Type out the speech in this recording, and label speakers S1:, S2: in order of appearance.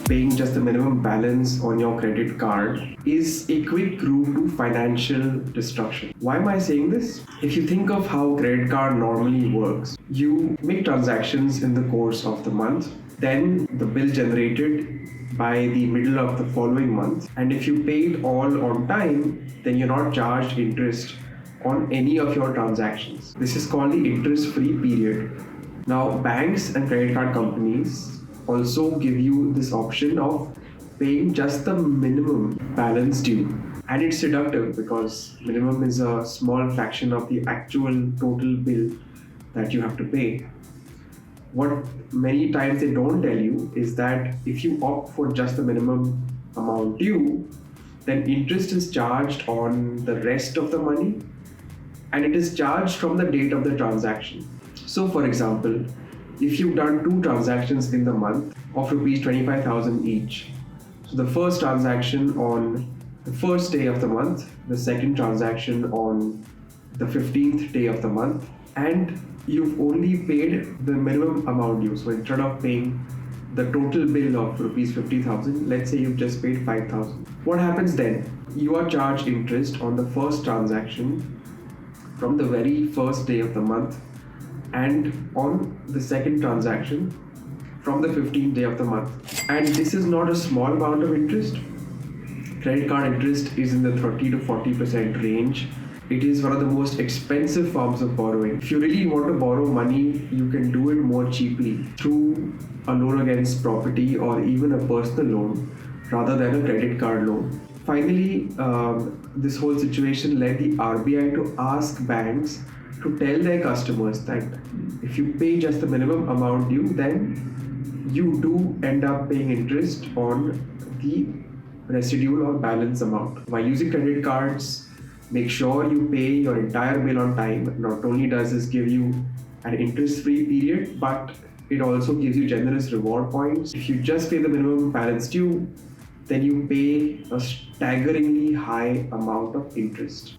S1: paying just the minimum balance on your credit card is a quick route to financial destruction. Why am I saying this? If you think of how credit card normally works, you make transactions in the course of the month, then the bill generated by the middle of the following month, and if you pay it all on time, then you're not charged interest on any of your transactions. This is called the interest-free period. Now, banks and credit card companies also give you this option of paying just the minimum balance due. And it's seductive because minimum is a small fraction of the actual total bill that you have to pay. What many times they don't tell you is that if you opt for just the minimum amount due, then interest is charged on the rest of the money, and it is charged from the date of the transaction. So, for example, if you've done two transactions in the month of rupees 25,000 each, so the first transaction on the first day of the month, the second transaction on the 15th day of the month, and you've only paid the minimum amount due. So instead of paying the total bill of rupees 50,000, let's say you've just paid 5,000. What happens then? You are charged interest on the first transaction from the very first day of the month, and on the second transaction from the 15th day of the month. And this is not a small amount of interest. Credit card interest is in the 30 to 40% range. It is one of the most expensive forms of borrowing. If you really want to borrow money, you can do it more cheaply through a loan against property or even a personal loan rather than a credit card loan. Finally, this whole situation led the RBI to ask banks to tell their customers that if you pay just the minimum amount due, then you do end up paying interest on the residual or balance amount. By using credit cards, make sure you pay your entire bill on time. Not only does this give you an interest-free period, but it also gives you generous reward points. If you just pay the minimum balance due, then you pay a staggeringly high amount of interest.